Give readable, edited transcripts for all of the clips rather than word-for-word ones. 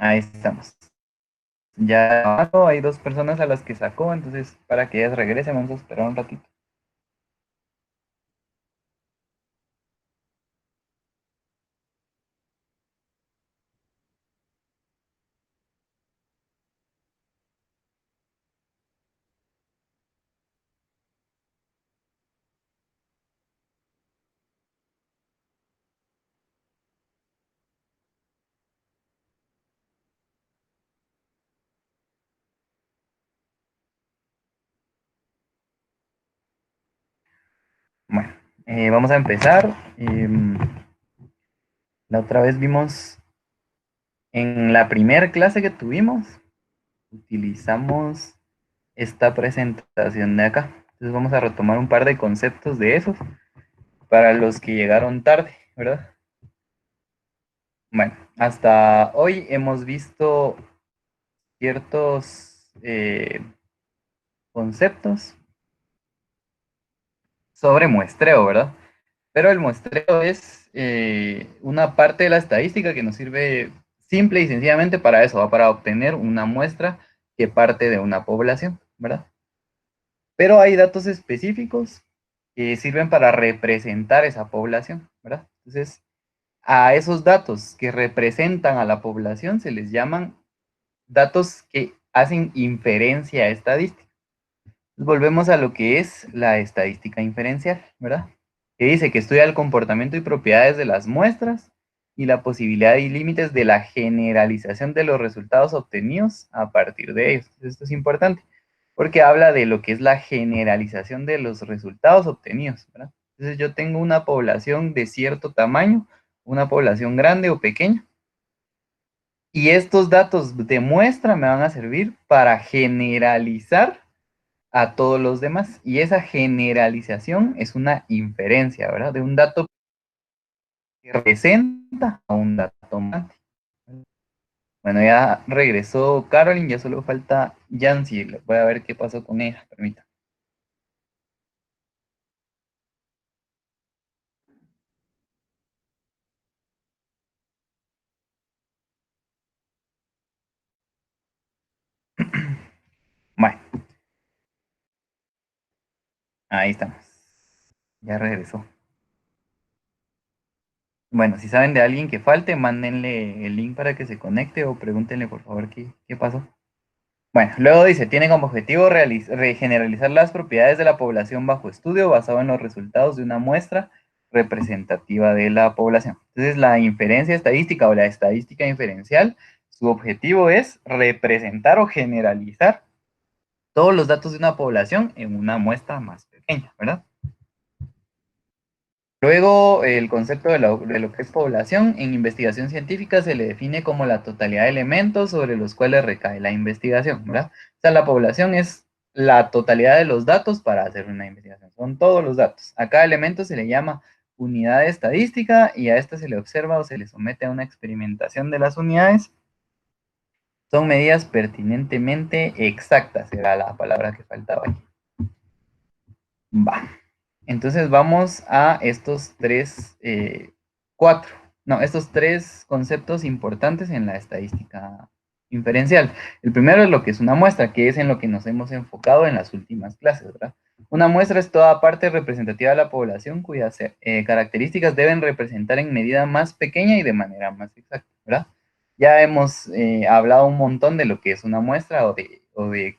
Ahí estamos. Ya abajo hay dos personas a las que sacó, entonces para que ellas regresen vamos a esperar un ratito. Bueno, vamos a empezar. La otra vez vimos en la primera clase que tuvimos, utilizamos esta presentación de acá. Entonces vamos a retomar un par de conceptos de esos para los que llegaron tarde, ¿verdad? Bueno, hasta hoy hemos visto ciertos conceptos sobre muestreo, ¿verdad? Pero el muestreo es una parte de la estadística que nos sirve simple y sencillamente para eso, ¿va? Para obtener una muestra que parte de una población, ¿verdad? Pero hay datos específicos que sirven para representar esa población, ¿verdad? Entonces, a esos datos que representan a la población se les llaman datos que hacen inferencia estadística. Volvemos a lo que es la estadística inferencial, ¿verdad? Que dice que estudia el comportamiento y propiedades de las muestras y la posibilidad y límites de la generalización de los resultados obtenidos a partir de ellos. Esto es importante porque habla de lo que es la generalización de los resultados obtenidos, ¿verdad? Entonces yo tengo una población de cierto tamaño, una población grande o pequeña, y estos datos de muestra me van a servir para generalizar a todos los demás. Y esa generalización es una inferencia, ¿verdad? De un dato que representa a un dato más. Bueno, ya regresó Caroline, ya solo falta Yancy. Voy a ver qué pasó con ella, permítame. Bueno, ahí estamos. Ya regresó. Bueno, si saben de alguien que falte, mándenle el link para que se conecte o pregúntenle por favor qué pasó. Bueno, luego dice, tiene como objetivo generalizar las propiedades de la población bajo estudio basado en los resultados de una muestra representativa de la población. Entonces, la inferencia estadística o la estadística inferencial, su objetivo es representar o generalizar todos los datos de una población en una muestra más pequeña, ¿verdad? Luego, el concepto de lo que es población en investigación científica se le define como la totalidad de elementos sobre los cuales recae la investigación, ¿verdad? O sea, la población es la totalidad de los datos para hacer una investigación, son todos los datos. A cada elemento se le llama unidad de estadística y a esta se le observa o se le somete a una experimentación de las unidades. Son medidas pertinentemente exactas, era la palabra que faltaba aquí. Va. Entonces vamos a estos cuatro, no, estos tres conceptos importantes en la estadística inferencial. El primero es lo que es una muestra, que es en lo que nos hemos enfocado en las últimas clases, ¿verdad? Una muestra es toda parte representativa de la población cuyas características deben representar en medida más pequeña y de manera más exacta, ¿verdad? Ya hemos hablado un montón de lo que es una muestra o de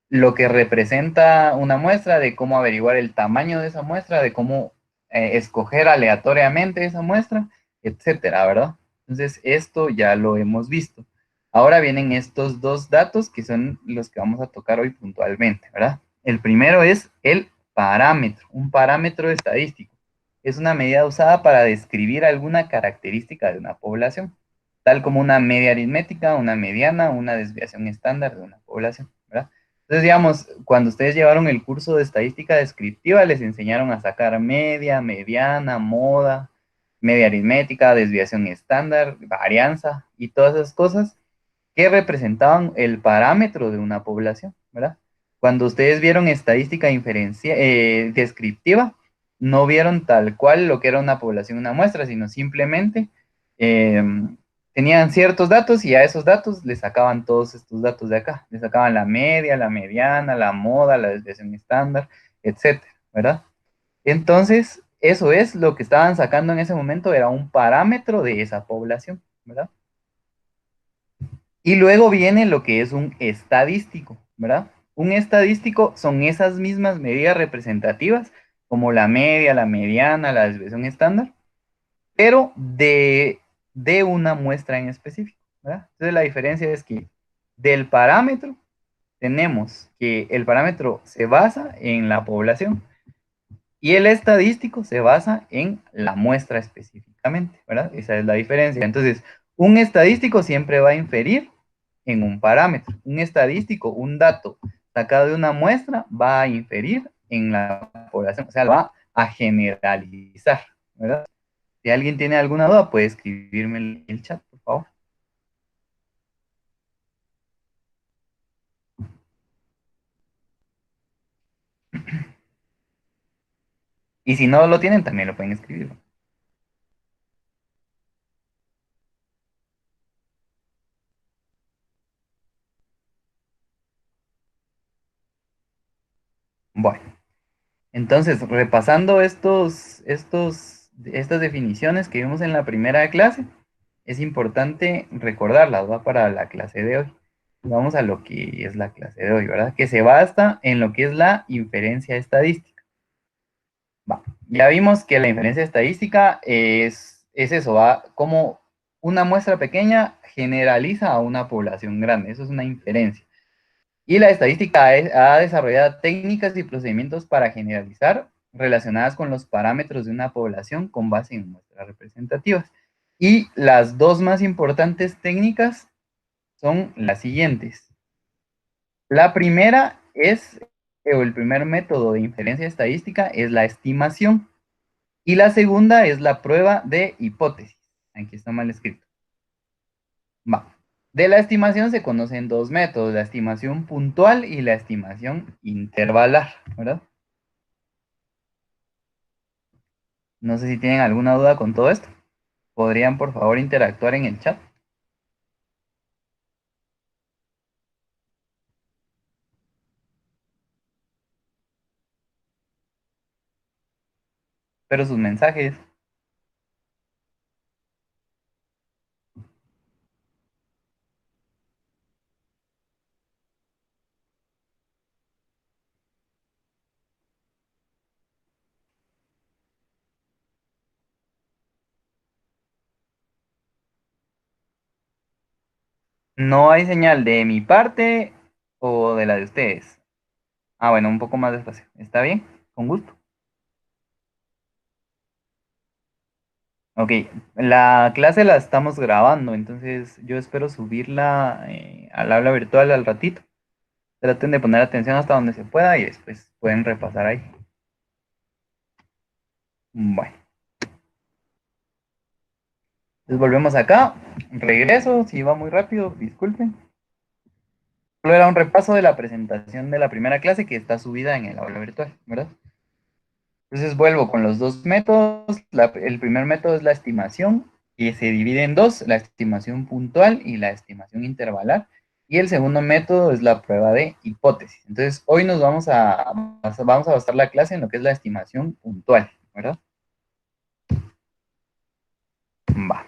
lo que representa una muestra, de cómo averiguar el tamaño de esa muestra, de cómo escoger aleatoriamente esa muestra, etcétera, ¿verdad? Entonces, esto ya lo hemos visto. Ahora vienen estos dos datos que son los que vamos a tocar hoy puntualmente, ¿verdad? El primero es el parámetro, un parámetro estadístico. Es una medida usada para describir alguna característica de una población, tal como una media aritmética, una mediana, una desviación estándar de una población, ¿verdad? Entonces, digamos, cuando ustedes llevaron el curso de estadística descriptiva, les enseñaron a sacar media, mediana, moda, media aritmética, desviación estándar, varianza y todas esas cosas que representaban el parámetro de una población, ¿verdad? Cuando ustedes vieron estadística descriptiva, no vieron tal cual lo que era una población, una muestra, sino simplemente eh, tenían ciertos datos y a esos datos le sacaban todos estos datos de acá. Le sacaban la media, la mediana, la moda, la desviación estándar, etcétera, ¿verdad? Entonces, eso es lo que estaban sacando en ese momento, era un parámetro de esa población, ¿verdad? Y luego viene lo que es un estadístico, ¿verdad? Un estadístico son esas mismas medidas representativas, como la media, la mediana, la desviación estándar, pero de una muestra en específico, ¿verdad? Entonces la diferencia es que del parámetro tenemos que el parámetro se basa en la población y el estadístico se basa en la muestra específicamente, ¿verdad? Esa es la diferencia. Entonces, un estadístico siempre va a inferir en un parámetro. Un estadístico, un dato sacado de una muestra, va a inferir en la población, o sea, va a generalizar, ¿verdad? Si alguien tiene alguna duda, puede escribirme en el chat, por favor. Y si no lo tienen, también lo pueden escribir. Bueno, entonces, repasando estas definiciones que vimos en la primera clase, es importante recordarlas, ¿va? Para la clase de hoy. Vamos a lo que es la clase de hoy, ¿verdad? Que se basa en lo que es la inferencia estadística. Va. Ya vimos que la inferencia estadística es eso, ¿va? Como una muestra pequeña generaliza a una población grande. Eso es una inferencia. Y la estadística ha desarrollado técnicas y procedimientos para generalizar relacionadas con los parámetros de una población con base en muestras representativas. Y las dos más importantes técnicas son las siguientes. La primera es, o el primer método de inferencia estadística es la estimación. Y la segunda es la prueba de hipótesis. Aquí está mal escrito. Va. De la estimación se conocen dos métodos, la estimación puntual y la estimación intervalar, ¿verdad? No sé si tienen alguna duda con todo esto. ¿Podrían, por favor, interactuar en el chat? Pero sus mensajes. No hay señal de mi parte o de la de ustedes. Ah, bueno, un poco más despacio. ¿Está bien? Con gusto. Ok, la clase la estamos grabando, entonces yo espero subirla al aula virtual al ratito. Traten de poner atención hasta donde se pueda y después pueden repasar ahí. Bueno, entonces volvemos acá. Regreso, si va muy rápido, disculpen. Solo era un repaso de la presentación de la primera clase que está subida en el aula virtual, ¿verdad? Entonces vuelvo con los dos métodos. El primer método es la estimación, que se divide en dos, la estimación puntual y la estimación intervalar. Y el segundo método es la prueba de hipótesis. Entonces, hoy vamos a basar la clase en lo que es la estimación puntual, ¿verdad? Va.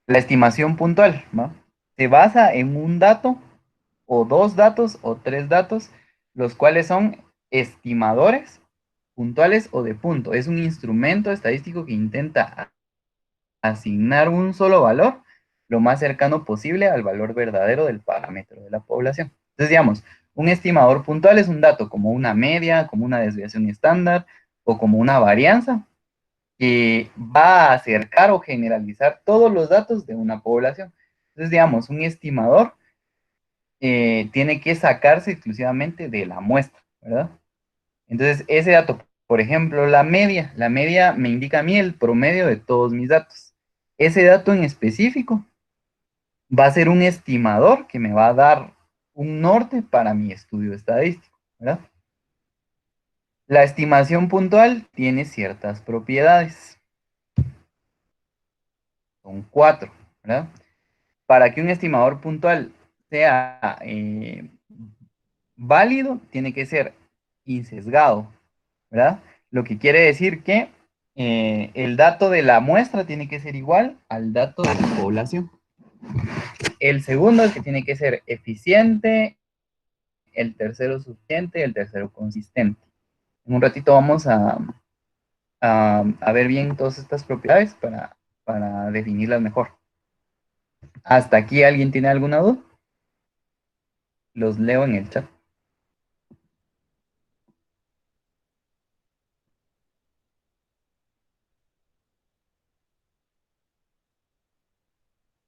La estimación puntual, ¿va? Se basa en un dato o dos datos o tres datos, los cuales son estimadores puntuales o de punto. Es un instrumento estadístico que intenta asignar un solo valor lo más cercano posible al valor verdadero del parámetro de la población. Entonces, digamos, un estimador puntual es un dato como una media, como una desviación estándar o como una varianza que va a acercar o generalizar todos los datos de una población. Entonces, digamos, un estimador tiene que sacarse exclusivamente de la muestra, ¿verdad? Entonces, ese dato, por ejemplo, la media me indica a mí el promedio de todos mis datos. Ese dato en específico va a ser un estimador que me va a dar un norte para mi estudio estadístico, ¿verdad? La estimación puntual tiene ciertas propiedades, son cuatro, ¿verdad? Para que un estimador puntual sea válido, tiene que ser insesgado, ¿verdad? Lo que quiere decir que el dato de la muestra tiene que ser igual al dato de la población. El segundo es que tiene que ser eficiente, el tercero suficiente, el tercero consistente. En un ratito vamos a ver bien todas estas propiedades para definirlas mejor. ¿Hasta aquí alguien tiene alguna duda? Los leo en el chat.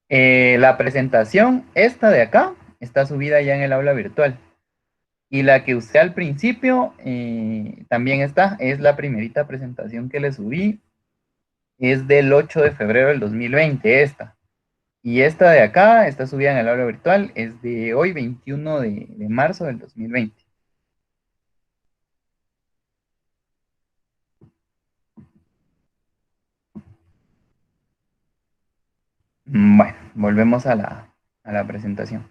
La presentación, esta de acá, está subida ya en el aula virtual. Y la que usé al principio también está, es la primerita presentación que le subí, es del 8 de febrero del 2020, esta. Y esta de acá está subida en el aula virtual, es de hoy, 21 de marzo del 2020. Bueno, volvemos a la presentación.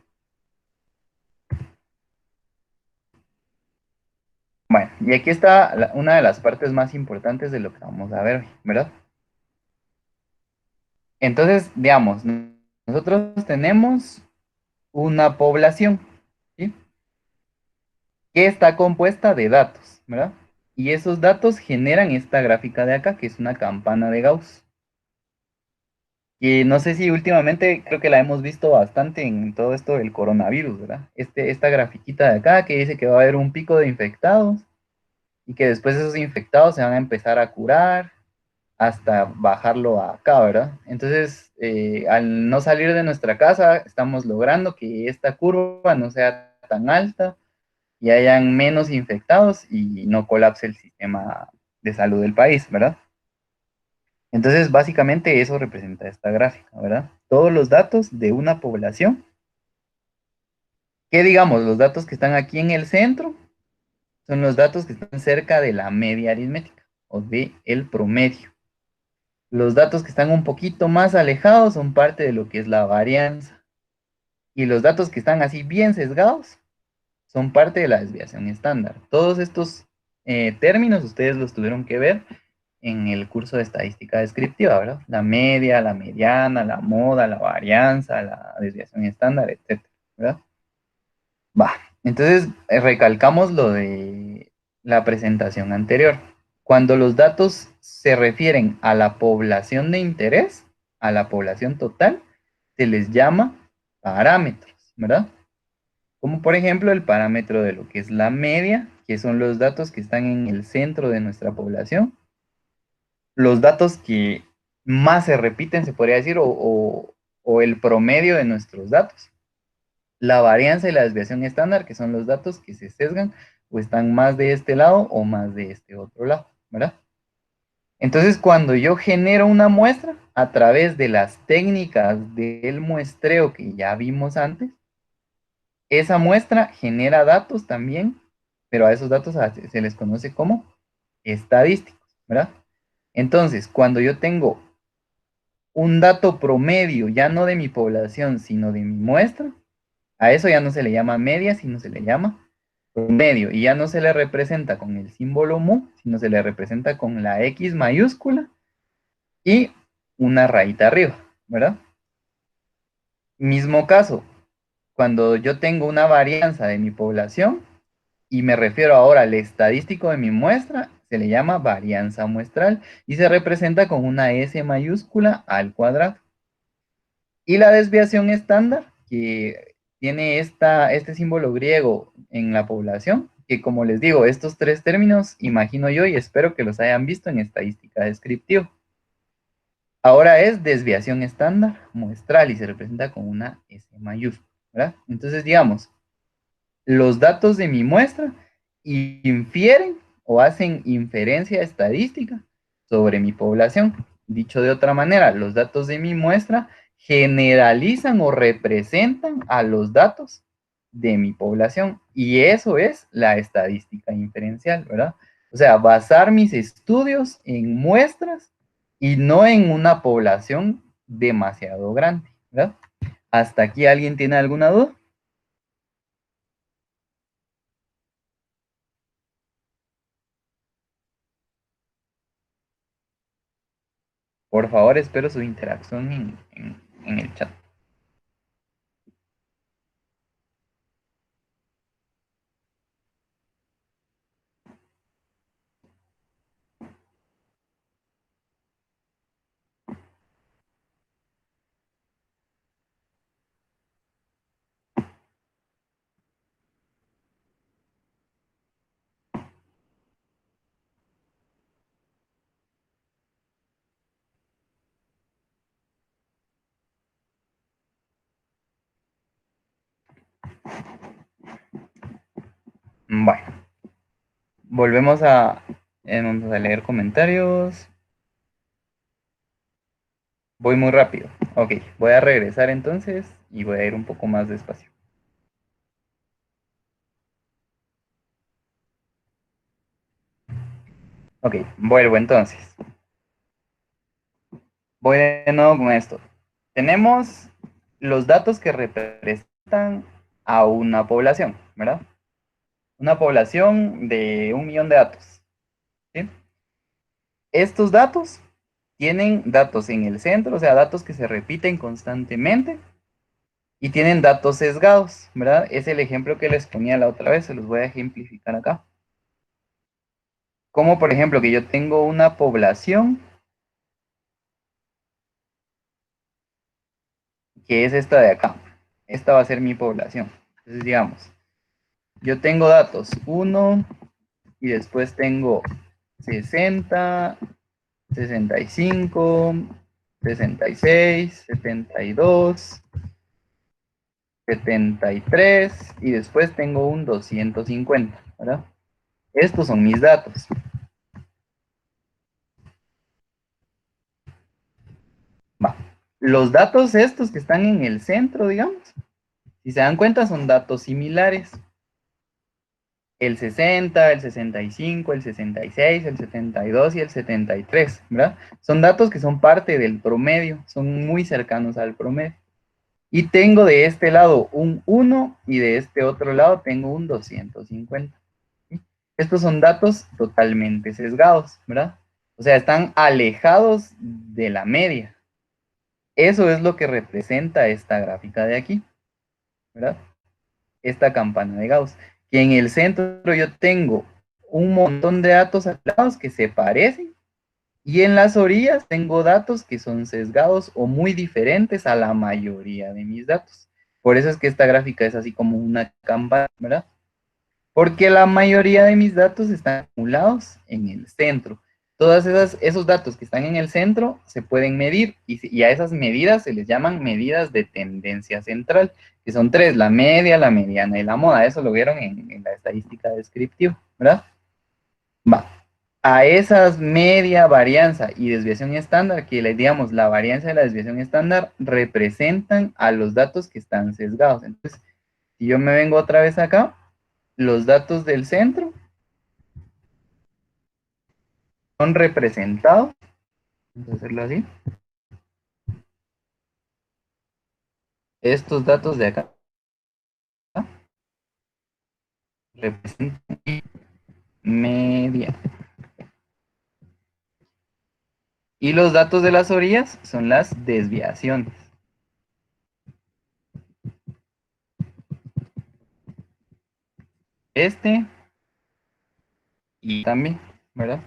Bueno, y aquí está una de las partes más importantes de lo que vamos a ver hoy, ¿verdad? Entonces, digamos, nosotros tenemos una población, ¿sí? Que está compuesta de datos, ¿verdad? Y esos datos generan esta gráfica de acá, que es una campana de Gauss. Y no sé si últimamente creo que la hemos visto bastante en todo esto del coronavirus, ¿verdad? Esta grafiquita de acá que dice que va a haber un pico de infectados y que después esos infectados se van a empezar a curar hasta bajarlo acá, ¿verdad? Entonces, al no salir de nuestra casa, estamos logrando que esta curva no sea tan alta y hayan menos infectados y no colapse el sistema de salud del país, ¿verdad? Entonces, básicamente eso representa esta gráfica, ¿verdad? Todos los datos de una población, que digamos, los datos que están aquí en el centro son los datos que están cerca de la media aritmética o de el promedio. Los datos que están un poquito más alejados son parte de lo que es la varianza. Y los datos que están así bien sesgados son parte de la desviación estándar. Todos estos términos ustedes los tuvieron que ver en el curso de estadística descriptiva, ¿verdad? La media, la mediana, la moda, la varianza, la desviación estándar, etcétera, ¿verdad? Va. Entonces, recalcamos lo de la presentación anterior. Cuando los datos se refieren a la población de interés, a la población total, se les llama parámetros, ¿verdad? Como por ejemplo el parámetro de lo que es la media, que son los datos que están en el centro de nuestra población, los datos que más se repiten, se podría decir, o el promedio de nuestros datos. La varianza y la desviación estándar, que son los datos que se sesgan o están más de este lado o más de este otro lado, ¿verdad? Entonces, cuando yo genero una muestra a través de las técnicas del muestreo que ya vimos antes, esa muestra genera datos también, pero a esos datos se les conoce como estadísticos, ¿verdad? Entonces, cuando yo tengo un dato promedio, ya no de mi población, sino de mi muestra, a eso ya no se le llama media, sino se le llama promedio. Y ya no se le representa con el símbolo mu, sino se le representa con la X mayúscula y una rayita arriba, ¿verdad? Mismo caso, cuando yo tengo una varianza de mi población y me refiero ahora al estadístico de mi muestra, se le llama varianza muestral y se representa con una S mayúscula al cuadrado. Y la desviación estándar, que tiene este símbolo griego en la población, que como les digo, estos tres términos, imagino yo y espero que los hayan visto en estadística descriptiva. Ahora es desviación estándar muestral y se representa con una S mayúscula, ¿verdad? Entonces, digamos, los datos de mi muestra infieren o hacen inferencia estadística sobre mi población. Dicho de otra manera, los datos de mi muestra generalizan o representan a los datos de mi población. Y eso es la estadística inferencial, ¿verdad? O sea, basar mis estudios en muestras y no en una población demasiado grande, ¿verdad? ¿Hasta aquí alguien tiene alguna duda? Por favor, espero su interacción en el chat. Bueno, volvemos vamos a leer comentarios. Voy muy rápido. Ok, voy a regresar entonces y voy a ir un poco más despacio. Ok, vuelvo entonces. Voy de nuevo con esto. Tenemos los datos que representan a una población, ¿verdad? Una población de 1 millón de datos. ¿Sí? Estos datos tienen datos en el centro, o sea, datos que se repiten constantemente y tienen datos sesgados, ¿verdad? Es el ejemplo que les ponía la otra vez, se los voy a ejemplificar acá. Como por ejemplo que yo tengo una población que es esta de acá. Esta va a ser mi población. Entonces digamos, yo tengo datos 1 y después tengo 60, 65, 66, 72, 73 y después tengo un 250, ¿verdad? Estos son mis datos. Va. Los datos estos que están en el centro, digamos, si se dan cuenta, son datos similares. El 60, el 65, el 66, el 72 y el 73, ¿verdad? Son datos que son parte del promedio, son muy cercanos al promedio. Y tengo de este lado un 1 y de este otro lado tengo un 250. ¿Sí? Estos son datos totalmente sesgados, ¿verdad? O sea, están alejados de la media. Eso es lo que representa esta gráfica de aquí, ¿verdad? Esta campana de Gauss. Que en el centro yo tengo un montón de datos aislados que se parecen y en las orillas tengo datos que son sesgados o muy diferentes a la mayoría de mis datos. Por eso es que esta gráfica es así como una campana, ¿verdad? Porque la mayoría de mis datos están acumulados en el centro. Todos esos datos que están en el centro se pueden medir y a esas medidas se les llaman medidas de tendencia central, que son tres: la media, la mediana y la moda. Eso lo vieron en la estadística descriptiva, ¿verdad? Va. A esas media, varianza y desviación estándar, que les digamos la varianza y la desviación estándar representan a los datos que están sesgados. Entonces, si yo me vengo otra vez acá, los datos del centro son representados, vamos a hacerlo así, estos datos de acá representan media. Y los datos de las orillas son las desviaciones. Este y también, ¿verdad?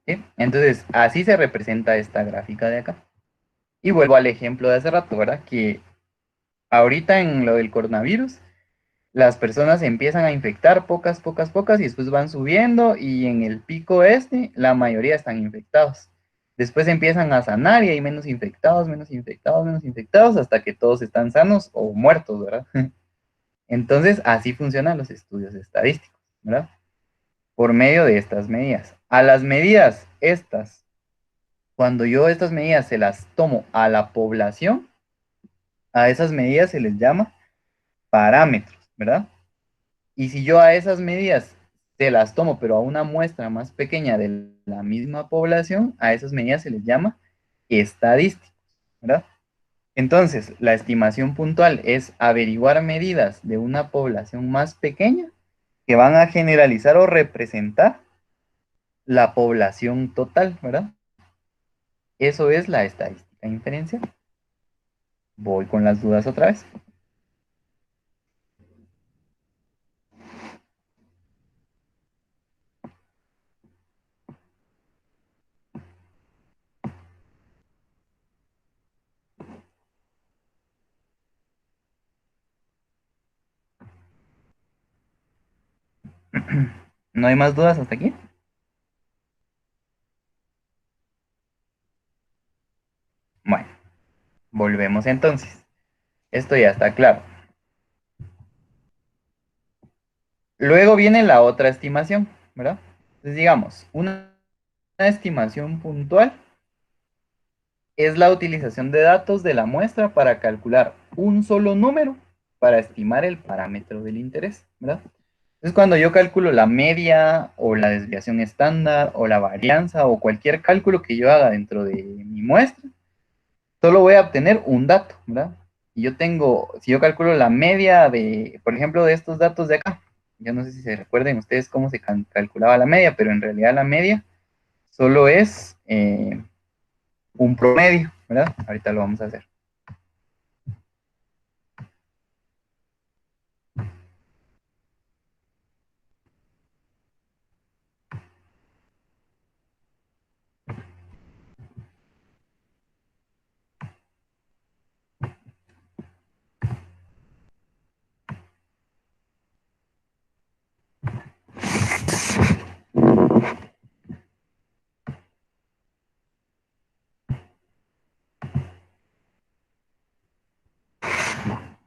¿Sí? Entonces, así se representa esta gráfica de acá. Y vuelvo al ejemplo de hace rato, ¿verdad? Que ahorita en lo del coronavirus, las personas se empiezan a infectar pocas, pocas, pocas y después van subiendo y en el pico este la mayoría están infectados. Después empiezan a sanar y hay menos infectados, menos infectados, menos infectados hasta que todos están sanos o muertos, ¿verdad? Entonces así funcionan los estudios estadísticos, ¿verdad? Por medio de estas medidas. A las medidas estas, cuando yo estas medidas se las tomo a la población, a esas medidas se les llama parámetros, ¿verdad? Y si yo a esas medidas se las tomo, pero a una muestra más pequeña de la misma población, a esas medidas se les llama estadísticos, ¿verdad? Entonces, la estimación puntual es averiguar medidas de una población más pequeña que van a generalizar o representar la población total, ¿verdad? Eso es la estadística inferencial. Voy con las dudas otra vez. ¿No hay más dudas hasta aquí? Bueno, volvemos entonces. Esto ya está claro. Luego viene la otra estimación, ¿verdad? Entonces, digamos, una estimación puntual es la utilización de datos de la muestra para calcular un solo número para estimar el parámetro del interés, ¿verdad? Entonces, cuando yo calculo la media o la desviación estándar o la varianza o cualquier cálculo que yo haga dentro de mi muestra, solo voy a obtener un dato, ¿verdad? Y yo tengo, si yo calculo la media de, por ejemplo, de estos datos de acá, yo no sé si se recuerden ustedes cómo se calculaba la media, pero en realidad la media solo es un promedio, ¿verdad? Ahorita lo vamos a hacer.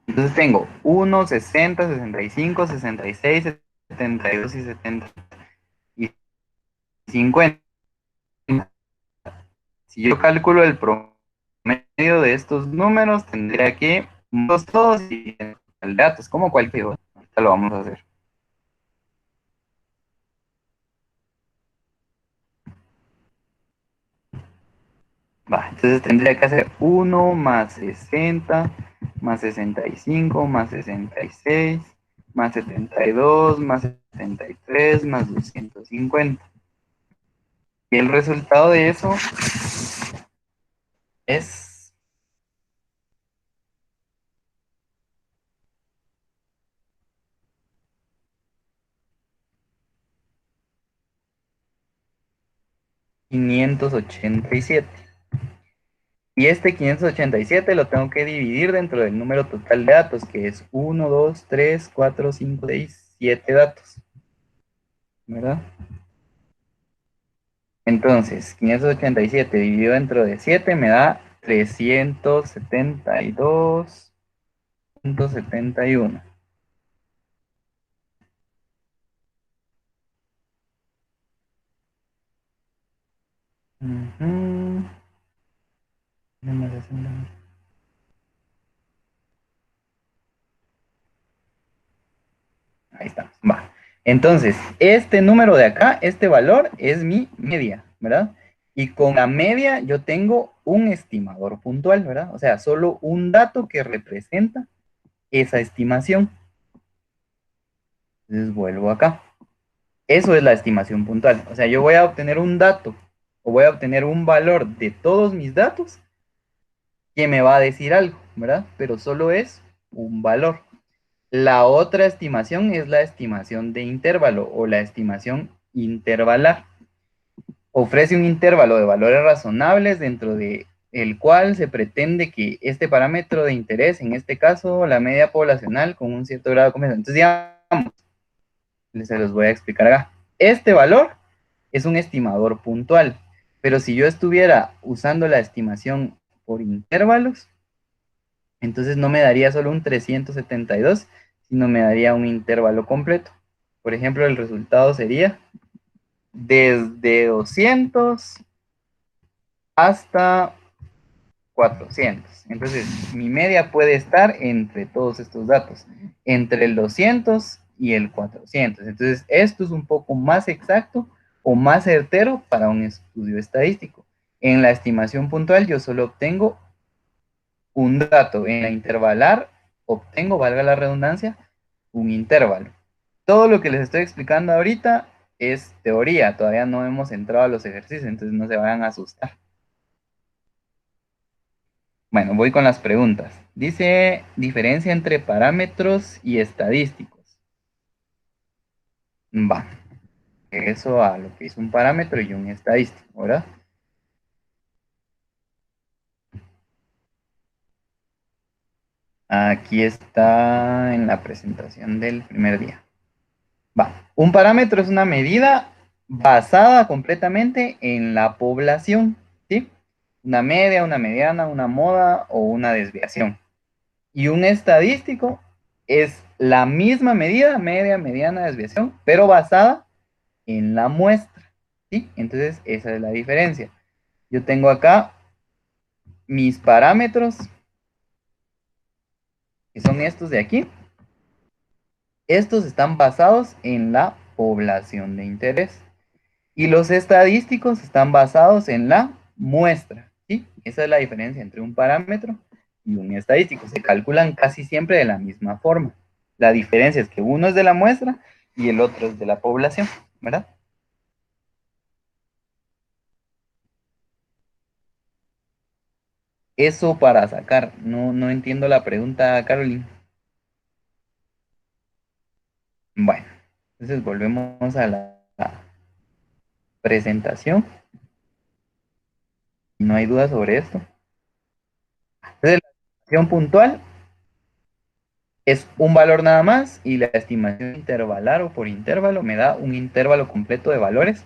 Entonces tengo 1, 60, 65, 66, 72 y 70 y 50. Si yo calculo el promedio de estos números, tendría que los todos y el dato es como cualquier otro. Ahorita lo vamos a hacer. Va, entonces tendría que hacer 1 más 60 más 65 más 66 más 72 más 73 más 250. Y el resultado de eso es 587. Y este 587 lo tengo que dividir dentro del número total de datos, que es 1, 2, 3, 4, 5, 6, 7 datos, ¿verdad? Entonces, 587 dividido dentro de 7 me da 372,71. Ujú. Ahí estamos. Va. Entonces, este número de acá, este valor es mi media, ¿verdad? Y con la media yo tengo un estimador puntual, ¿verdad? O sea, solo un dato que representa esa estimación. Entonces vuelvo acá. Eso es la estimación puntual. O sea, yo voy a obtener un dato o voy a obtener un valor de todos mis datos que me va a decir algo, ¿verdad? Pero solo es un valor. La otra estimación es la estimación de intervalo o la estimación intervalar. Ofrece un intervalo de valores razonables dentro de el cual se pretende que este parámetro de interés, en este caso la media poblacional con un cierto grado de confianza. Entonces, digamos, se los voy a explicar acá. Este valor es un estimador puntual, pero si yo estuviera usando la estimación por intervalos, entonces no me daría solo un 372, sino me daría un intervalo completo. Por ejemplo, el resultado sería desde 200 hasta 400. Entonces, mi media puede estar entre todos estos datos, entre el 200 y el 400. Entonces, esto es un poco más exacto o más certero para un estudio estadístico. En la estimación puntual yo solo obtengo un dato. En la intervalar obtengo, valga la redundancia, un intervalo. Todo lo que les estoy explicando ahorita es teoría, todavía no hemos entrado a los ejercicios, entonces no se vayan a asustar. Bueno, voy con las preguntas. Dice, diferencia entre parámetros y estadísticos. Va, eso a lo que es un parámetro y un estadístico, ¿verdad? Aquí está en la presentación del primer día. Va, un parámetro es una medida basada completamente en la población, ¿sí? Una media, una mediana, una moda o una desviación. Y un estadístico es la misma medida, media, mediana, desviación, pero basada en la muestra, ¿sí? Entonces, esa es la diferencia. Yo tengo acá mis parámetros, que son estos de aquí. Estos están basados en la población de interés. Y los estadísticos están basados en la muestra, ¿sí? Esa es la diferencia entre un parámetro y un estadístico. Se calculan casi siempre de la misma forma. La diferencia es que uno es de la muestra y el otro es de la población, ¿verdad? Eso para sacar. No, no entiendo la pregunta, Caroline. Bueno, entonces volvemos a la presentación. No hay duda sobre esto. Entonces, la estimación puntual es un valor nada más y la estimación intervalar o por intervalo me da un intervalo completo de valores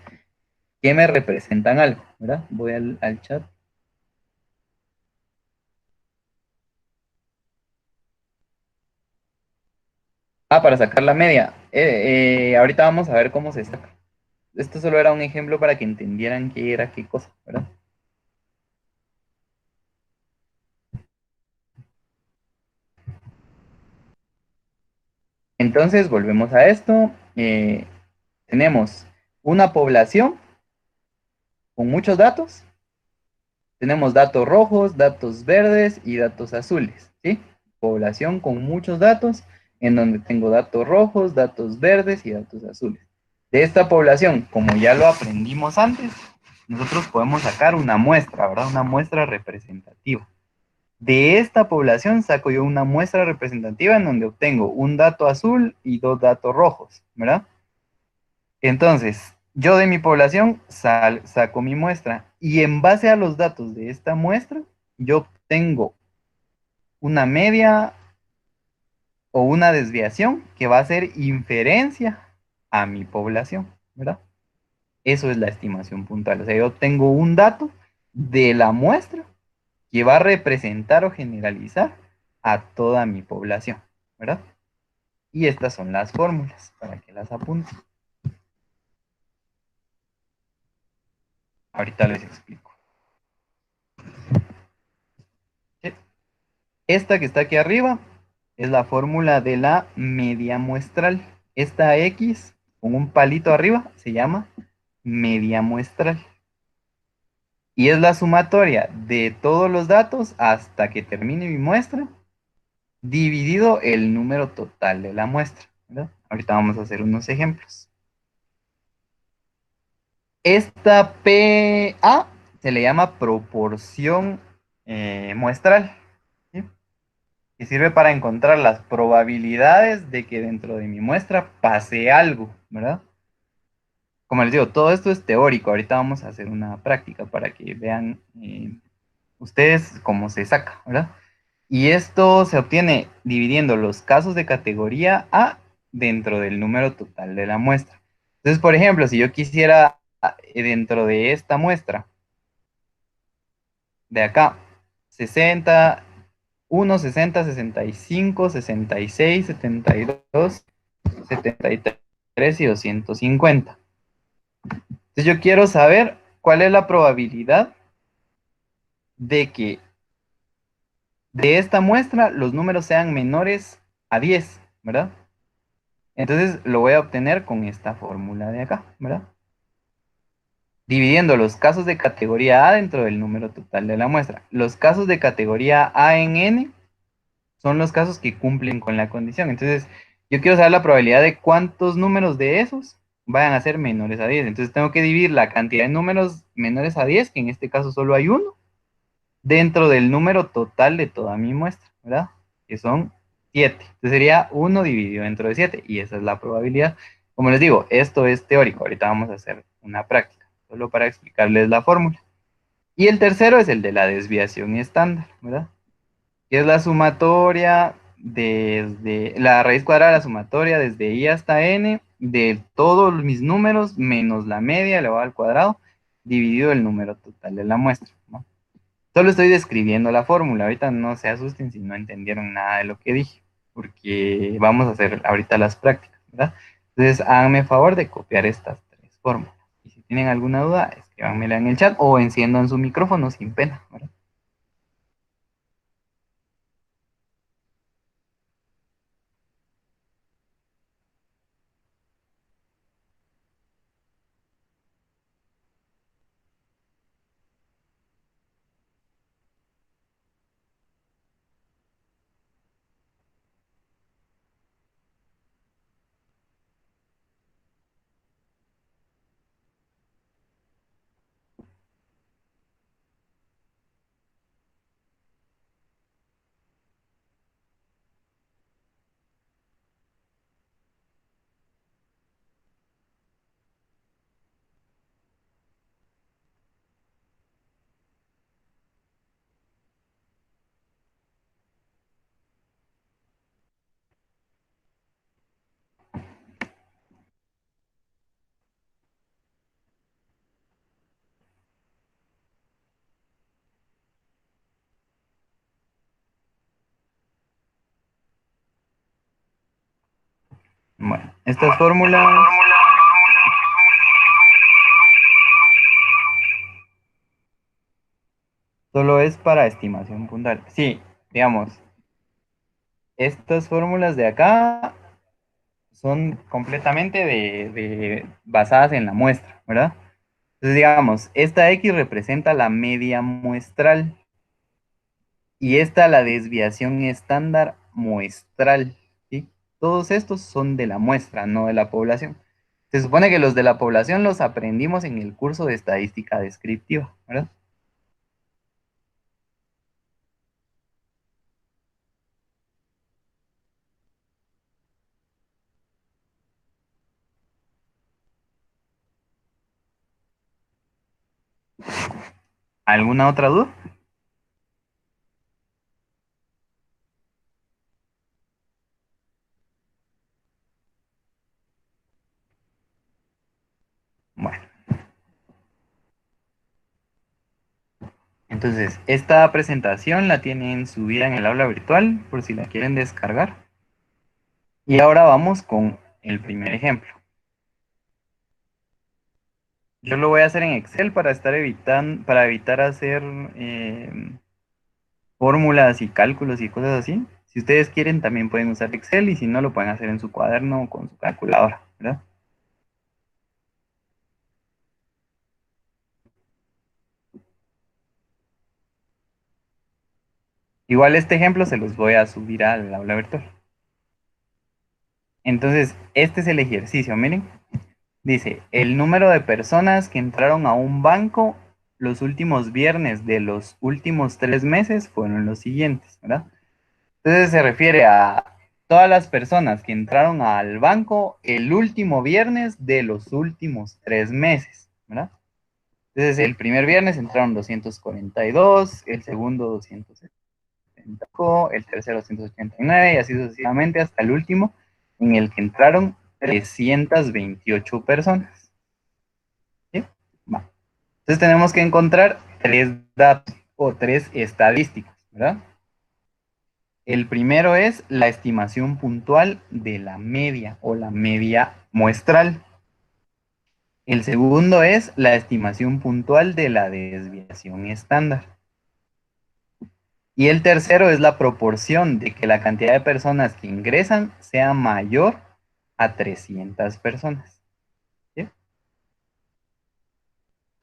que me representan algo, ¿verdad? Voy al chat. Para sacar la media. Ahorita vamos a ver cómo se saca. Esto solo era un ejemplo para que entendieran qué era qué cosa, ¿verdad? Entonces, volvemos a esto. Tenemos una población con muchos datos. Tenemos datos rojos, datos verdes y datos azules, ¿sí? Población con muchos datos, en donde tengo datos rojos, datos verdes y datos azules. De esta población, como ya lo aprendimos antes, nosotros podemos sacar una muestra, ¿verdad? Una muestra representativa. De esta población saco yo una muestra representativa en donde obtengo un dato azul y dos datos rojos, ¿verdad? Entonces, yo de mi población saco mi muestra y en base a los datos de esta muestra, yo obtengo una media o una desviación que va a ser inferencia a mi población, ¿verdad? Eso es la estimación puntual. O sea, yo obtengo un dato de la muestra que va a representar o generalizar a toda mi población, ¿verdad? Y estas son las fórmulas para que las apunten. Ahorita les explico. ¿Sí? Esta que está aquí arriba es la fórmula de la media muestral. Esta X con un palito arriba se llama media muestral. Y es la sumatoria de todos los datos hasta que termine mi muestra, dividido el número total de la muestra, ¿verdad? Ahorita vamos a hacer unos ejemplos. Esta PA se le llama proporción muestral, ¿sí? Y sirve para encontrar las probabilidades de que dentro de mi muestra pase algo, ¿verdad? Como les digo, todo esto es teórico. Ahorita vamos a hacer una práctica para que vean ustedes cómo se saca, ¿verdad? Y esto se obtiene dividiendo los casos de categoría A dentro del número total de la muestra. Entonces, por ejemplo, si yo quisiera dentro de esta muestra, de acá, 61, 60, 65, 66, 72, 73 y 250. Entonces yo quiero saber cuál es la probabilidad de que de esta muestra los números sean menores a 10, ¿verdad? Entonces lo voy a obtener con esta fórmula de acá, ¿verdad? dividiendo los casos de categoría A dentro del número total de la muestra. Los casos de categoría A en N son los casos que cumplen con la condición. Entonces, yo quiero saber la probabilidad de cuántos números de esos vayan a ser menores a 10. Entonces, tengo que dividir la cantidad de números menores a 10, que en este caso solo hay uno, dentro del número total de toda mi muestra, ¿verdad? Que son 7. Entonces, sería uno dividido dentro de 7, y esa es la probabilidad. Como les digo, esto es teórico. Ahorita vamos a hacer una práctica, solo para explicarles la fórmula. Y el tercero es el de la desviación estándar, ¿verdad? Que es la sumatoria desde la raíz cuadrada de la sumatoria desde i hasta n de todos mis números menos la media elevado al cuadrado dividido el número total de la muestra, ¿no? Solo estoy describiendo la fórmula. Ahorita no se asusten si no entendieron nada de lo que dije, porque vamos a hacer ahorita las prácticas, ¿verdad? Entonces háganme favor de copiar estas tres fórmulas. Y si tienen alguna duda, escríbanmela en el chat o enciendan su micrófono sin pena, ¿verdad? Bueno, estas fórmulas solo es para estimación puntual. Sí, digamos, estas fórmulas de acá son completamente basadas en la muestra, ¿verdad? Entonces, digamos, esta X representa la media muestral y esta la desviación estándar muestral, ¿sí? Todos estos son de la muestra, no de la población. Se supone que los de la población los aprendimos en el curso de estadística descriptiva, ¿verdad? ¿Alguna otra duda? Bueno, entonces, esta presentación la tienen subida en el aula virtual por si la quieren descargar. Y ahora vamos con el primer ejemplo. Yo lo voy a hacer en Excel para para evitar hacer fórmulas y cálculos y cosas así. Si ustedes quieren, también pueden usar Excel y si no, lo pueden hacer en su cuaderno o con su calculadora, ¿verdad? Igual este ejemplo se los voy a subir al aula virtual. Entonces, este es el ejercicio, miren. Dice, el número de personas que entraron a un banco los últimos viernes de los últimos 3 meses fueron los siguientes, ¿verdad? Entonces se refiere a todas las personas que entraron al banco el último viernes de los últimos 3 meses, ¿verdad? Entonces el primer viernes entraron 242, el segundo 275, el tercero 189 y así sucesivamente hasta el último en el que entraron 328 personas. ¿Sí? Va. Entonces tenemos que encontrar tres datos o tres estadísticas, ¿verdad? El primero es la estimación puntual de la media o la media muestral. El segundo es la estimación puntual de la desviación estándar. Y el tercero es la proporción de que la cantidad de personas que ingresan sea mayor a 300 personas. ¿Sí?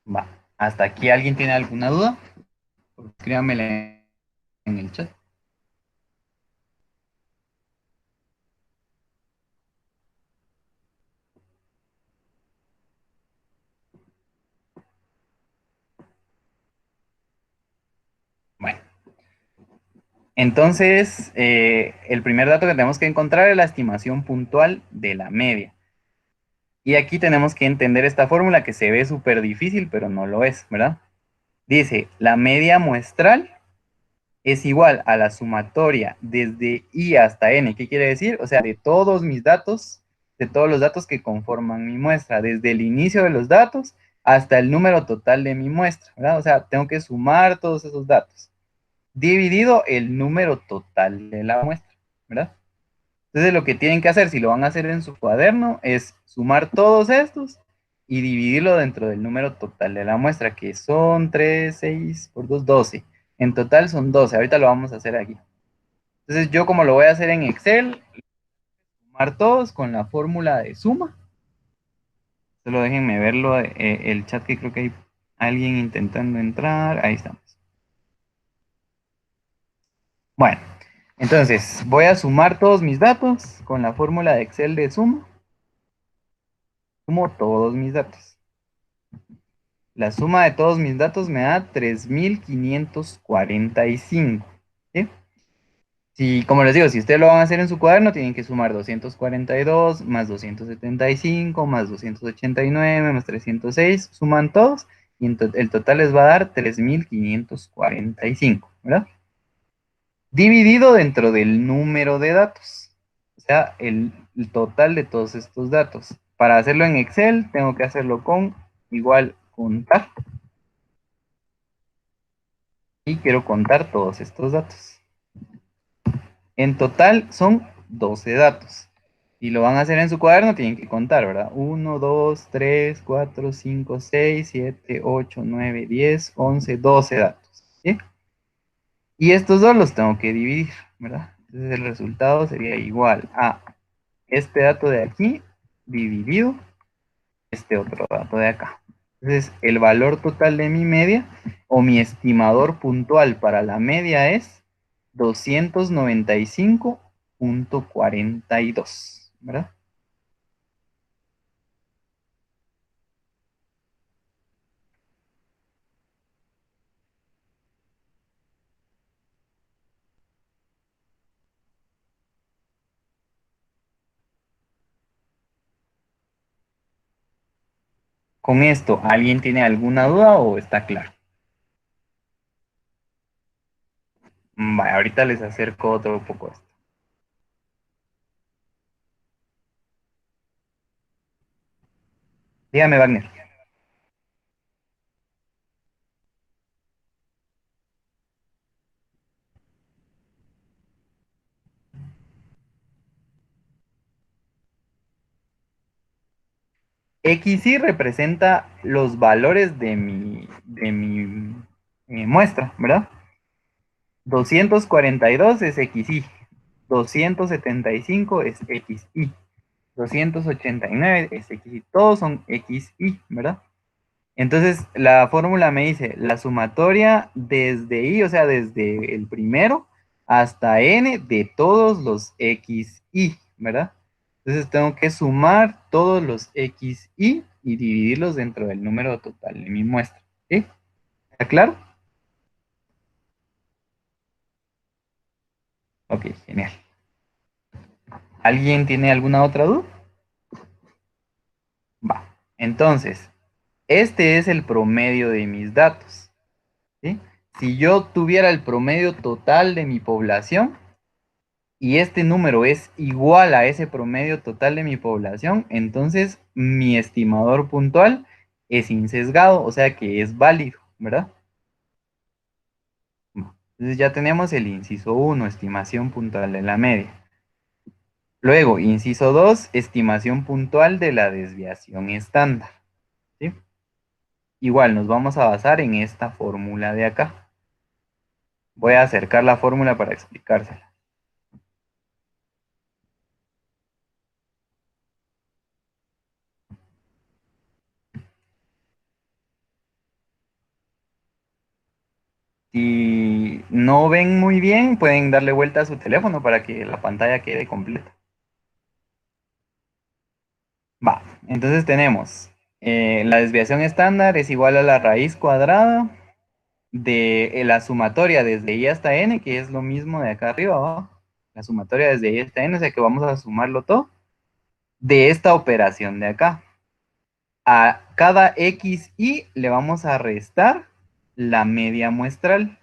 Va. ¿Hasta aquí alguien tiene alguna duda? Escríbamela en el chat. Bueno, entonces el primer dato que tenemos que encontrar es la estimación puntual de la media. Y aquí tenemos que entender esta fórmula que se ve súper difícil, pero no lo es, ¿verdad? Dice, la media muestral es igual a la sumatoria desde i hasta n. ¿Qué quiere decir? O sea, de todos mis datos, de todos los datos que conforman mi muestra, desde el inicio de los datos hasta el número total de mi muestra, ¿verdad? O sea, tengo que sumar todos esos datos, dividido el número total de la muestra, ¿verdad? Entonces lo que tienen que hacer, si lo van a hacer en su cuaderno, es sumar todos estos y dividirlo dentro del número total de la muestra, que son 3 6 por 2 12. En total son 12. Ahorita lo vamos a hacer aquí. Entonces yo como lo voy a hacer en Excel, sumar todos con la fórmula de suma. Solo déjenme verlo, el chat, que creo que hay alguien intentando entrar. Ahí estamos. Bueno, entonces voy a sumar todos mis datos con la fórmula de Excel de suma. Sumo todos mis datos. La suma de todos mis datos me da 3545. ¿Sí? Si, como les digo, si ustedes lo van a hacer en su cuaderno, tienen que sumar 242 más 275 más 289 más 306, suman todos y el total les va a dar 3545, ¿verdad? Dividido dentro del número de datos, o sea, el total de todos estos datos. Para hacerlo en Excel, tengo que hacerlo con igual contar, y quiero contar todos estos datos. En total son 12 datos. Y lo van a hacer en su cuaderno, tienen que contar, ¿verdad? 1, 2, 3, 4, 5, 6, 7, 8, 9, 10, 11, 12 datos. ¿Sí? Y estos dos los tengo que dividir, ¿verdad? Entonces el resultado sería igual a este dato de aquí dividido este otro dato de acá. Entonces el valor total de mi media o mi estimador puntual para la media es 295,42, ¿verdad? Con esto, ¿alguien tiene alguna duda o está claro? Vale, ahorita les acerco otro poco esto. Dígame, Wagner. XY representa los valores de mi muestra, ¿verdad? 242 es XY, 275 es XY, 289 es XY, todos son XY, ¿verdad? Entonces la fórmula me dice la sumatoria desde I, o sea, desde el primero hasta N de todos los XY, ¿verdad? Entonces tengo que sumar todos los XY y dividirlos dentro del número total de mi muestra. ¿Sí? ¿Está claro? Ok, genial. ¿Alguien tiene alguna otra duda? Va. Entonces, este es el promedio de mis datos. ¿Sí? Si yo tuviera el promedio total de mi población y este número es igual a ese promedio total de mi población, entonces mi estimador puntual es insesgado, o sea que es válido, ¿verdad? Entonces ya tenemos el inciso uno, estimación puntual de la media. Luego, inciso 2, estimación puntual de la desviación estándar. ¿Sí? Igual nos vamos a basar en esta fórmula de acá. Voy a acercar la fórmula para explicársela. Si no ven muy bien, pueden darle vuelta a su teléfono para que la pantalla quede completa. Va, entonces tenemos la desviación estándar es igual a la raíz cuadrada de la sumatoria desde i hasta n, que es lo mismo de acá arriba, ¿va? La sumatoria desde i hasta n, o sea que vamos a sumarlo todo, de esta operación de acá. A cada xy le vamos a restar la media muestral.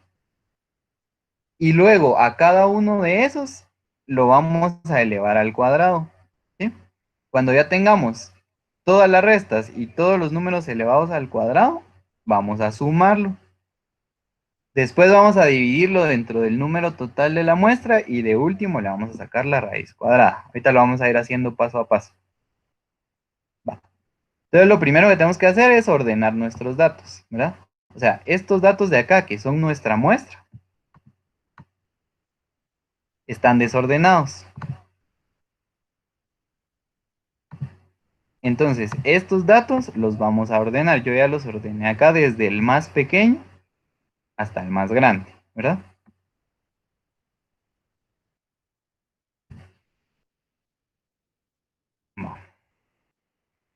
Y luego a cada uno de esos lo vamos a elevar al cuadrado. ¿Sí? Cuando ya tengamos todas las restas y todos los números elevados al cuadrado, vamos a sumarlo. Después vamos a dividirlo dentro del número total de la muestra y de último le vamos a sacar la raíz cuadrada. Ahorita lo vamos a ir haciendo paso a paso. Va. Entonces lo primero que tenemos que hacer es ordenar nuestros datos, ¿verdad? O sea, estos datos de acá, que son nuestra muestra, están desordenados. Entonces, estos datos los vamos a ordenar. Yo ya los ordené acá desde el más pequeño hasta el más grande, ¿verdad? Bueno.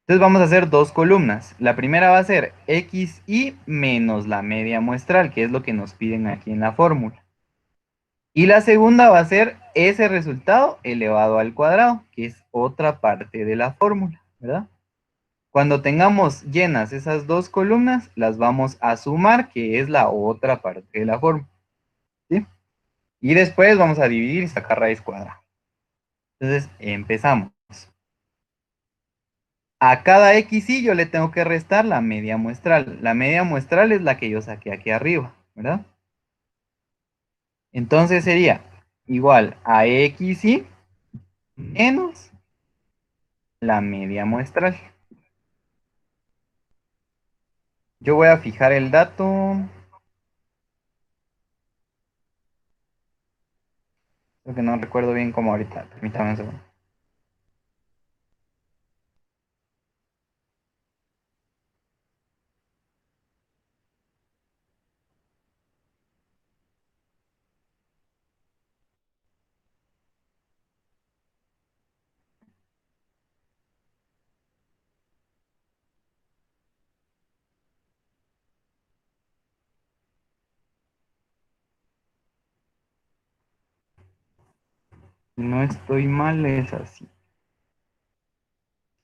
Entonces vamos a hacer dos columnas. La primera va a ser xy menos la media muestral, que es lo que nos piden aquí en la fórmula. Y la segunda va a ser ese resultado elevado al cuadrado, que es otra parte de la fórmula, ¿verdad? Cuando tengamos llenas esas dos columnas, las vamos a sumar, que es la otra parte de la fórmula, ¿sí? Y después vamos a dividir y sacar raíz cuadrada. Entonces, empezamos. A cada xy yo le tengo que restar la media muestral. La media muestral es la que yo saqué aquí arriba, ¿verdad? Entonces sería igual a xy menos la media muestral. Yo voy a fijar el dato. Creo que no recuerdo bien cómo ahorita. Permítame un segundo. Si no estoy mal, es así.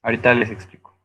Ahorita les explico.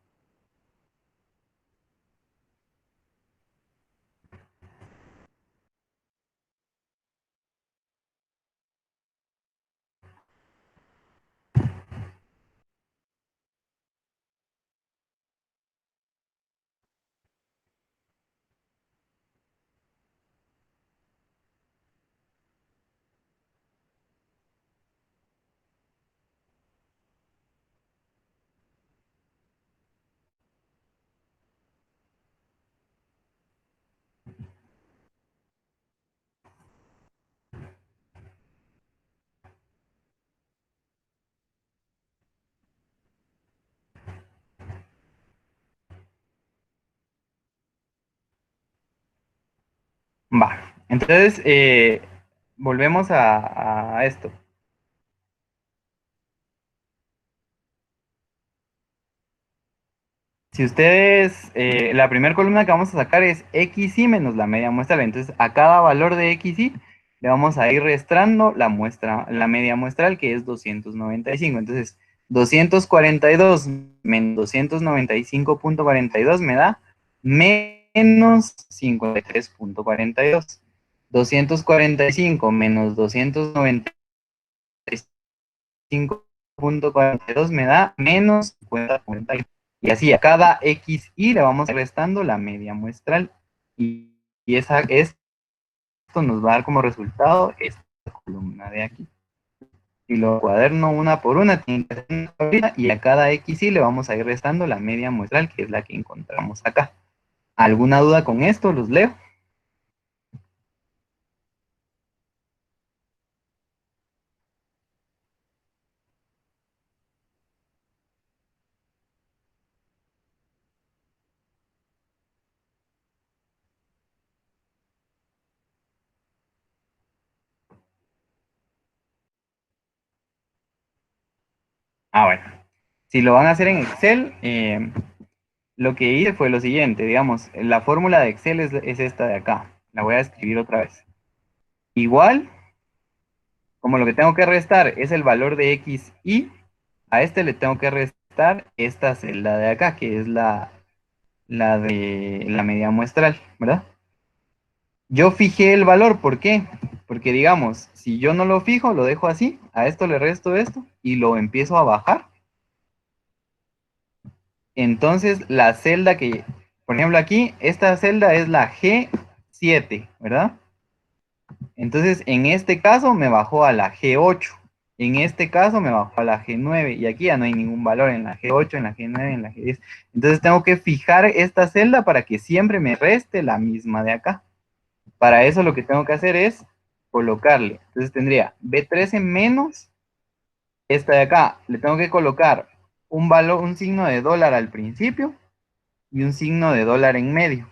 Va. Entonces, volvemos a esto. Si ustedes, la primera columna que vamos a sacar es xy menos la media muestral. Entonces, a cada valor de xy le vamos a ir restando la muestra, la media muestral, que es 295. Entonces, 242 menos 295,42 me da menos 53,42. 245 menos 295,42 me da menos 50,42. Y así a cada xy le vamos restando la media muestral. Y esto nos va a dar como resultado esta columna de aquí. Y lo cuaderno una por una, tiene que ser una columna, y a cada xy le vamos a ir restando la media muestral, que es la que encontramos acá. ¿Alguna duda con esto? Los leo. Bueno. Si lo van a hacer en Excel, lo que hice fue lo siguiente, digamos, la fórmula de Excel es esta de acá. La voy a escribir otra vez. Igual, como lo que tengo que restar es el valor de X y, a este le tengo que restar esta celda de acá, que es la de la media muestral, ¿verdad? Yo fijé el valor, ¿por qué? Porque digamos, si yo no lo fijo, lo dejo así, a esto le resto esto y lo empiezo a bajar. Entonces, la celda que, por ejemplo, aquí, esta celda es la G7, ¿verdad? Entonces, en este caso me bajó a la G8. En este caso me bajó a la G9. Y aquí ya no hay ningún valor en la G8, en la G9, en la G10. Entonces, tengo que fijar esta celda para que siempre me reste la misma de acá. Para eso lo que tengo que hacer es colocarle. Entonces, tendría B13 menos esta de acá. Le tengo que colocar un valor, un signo de dólar al principio y un signo de dólar en medio.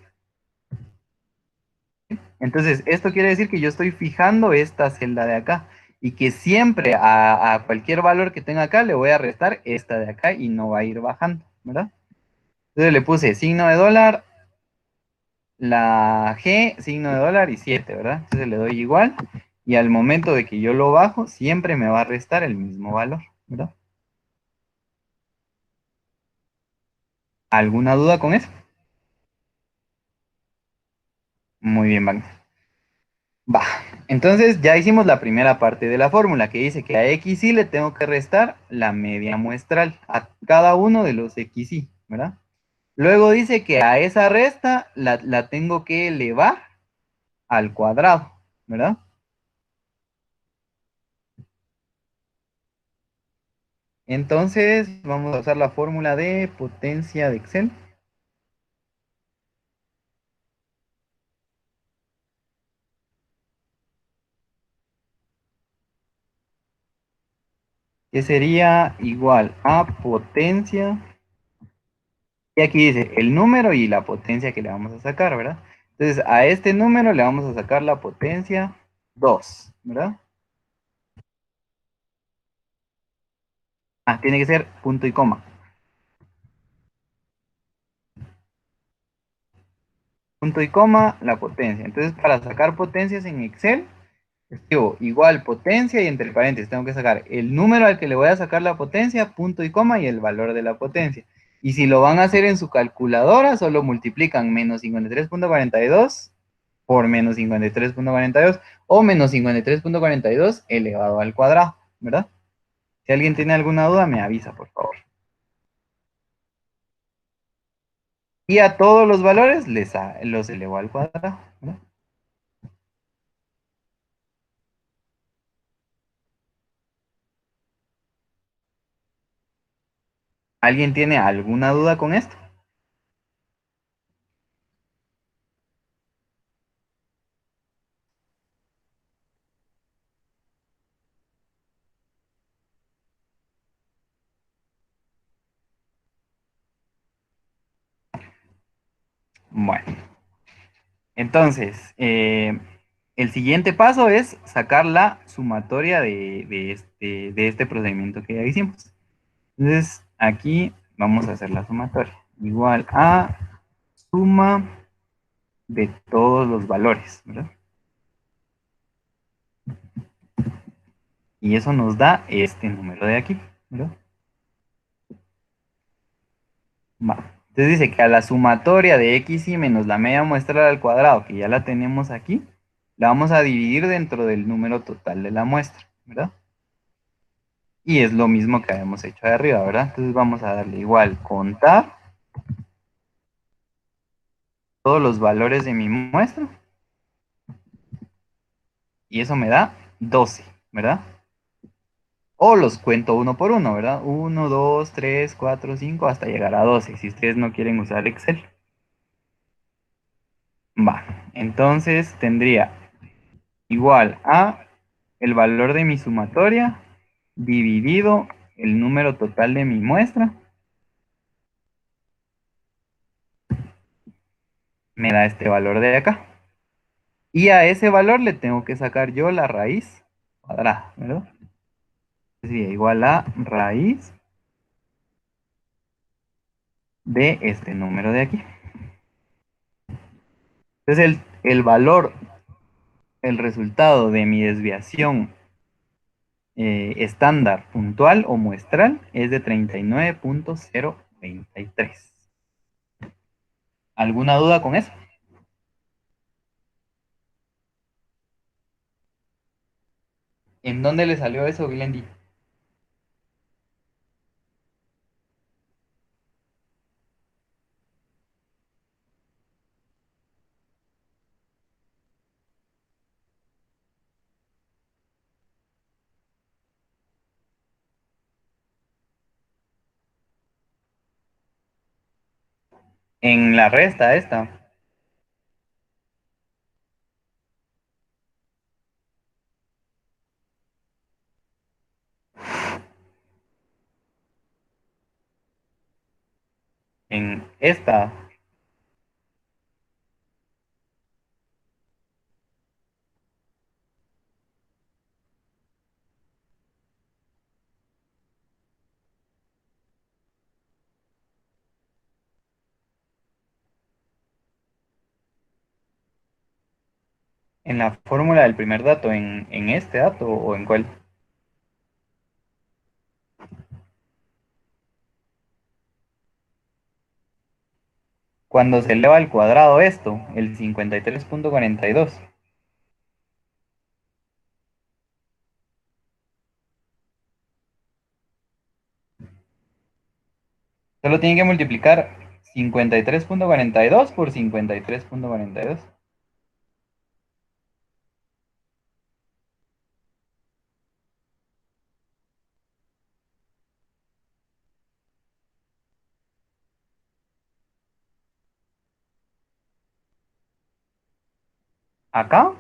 Entonces, esto quiere decir que yo estoy fijando esta celda de acá y que siempre a cualquier valor que tenga acá le voy a restar esta de acá y no va a ir bajando, ¿verdad? Entonces le puse signo de dólar, la G, signo de dólar y 7, ¿verdad? Entonces le doy igual y al momento de que yo lo bajo, siempre me va a restar el mismo valor, ¿verdad? ¿Alguna duda con eso? Muy bien, Magnus. Va, entonces ya hicimos la primera parte de la fórmula que dice que a XY le tengo que restar la media muestral a cada uno de los XY, ¿verdad? Luego dice que a esa resta la tengo que elevar al cuadrado, ¿verdad? Entonces vamos a usar la fórmula de potencia de Excel, que sería igual a potencia, y aquí dice el número y la potencia que le vamos a sacar, ¿verdad? Entonces a este número le vamos a sacar la potencia 2, ¿verdad? Tiene que ser punto y coma. Punto y coma, la potencia. Entonces, para sacar potencias en Excel, escribo igual potencia y entre paréntesis tengo que sacar el número al que le voy a sacar la potencia, punto y coma y el valor de la potencia. Y si lo van a hacer en su calculadora, solo multiplican menos 53.42 por menos 53.42 o menos 53.42 elevado al cuadrado, ¿verdad? Si alguien tiene alguna duda, me avisa, por favor. Y a todos los valores los elevo al cuadrado, ¿verdad? ¿Alguien tiene alguna duda con esto? Bueno, entonces, el siguiente paso es sacar la sumatoria de este procedimiento que ya hicimos. Entonces, aquí vamos a hacer la sumatoria. Igual a suma de todos los valores, ¿verdad? Y eso nos da este número de aquí, ¿verdad? Va. Entonces dice que a la sumatoria de x y menos la media muestra al cuadrado, que ya la tenemos aquí, la vamos a dividir dentro del número total de la muestra, ¿verdad? Y es lo mismo que habíamos hecho de arriba, ¿verdad? Entonces vamos a darle igual contar todos los valores de mi muestra y eso me da 12, ¿verdad? O los cuento uno por uno, ¿verdad? Uno, 2, 3, 4, 5, hasta llegar a 12, si ustedes no quieren usar Excel. Va, entonces tendría igual a el valor de mi sumatoria dividido el número total de mi muestra, me da este valor de acá. Y a ese valor le tengo que sacar yo la raíz cuadrada, ¿verdad? Sería igual a raíz. de este número de aquí. Entonces el valor, el resultado de mi desviación estándar puntual o muestral es de 39.023. ¿Alguna duda con eso? ¿En dónde le salió eso, Glendy? En la resta esta. En esta. En la fórmula del primer dato. ¿En este dato o en cuál? Cuando se eleva al cuadrado esto, el 53.42. Solo tiene que multiplicar 53.42 por 53.42. Acá,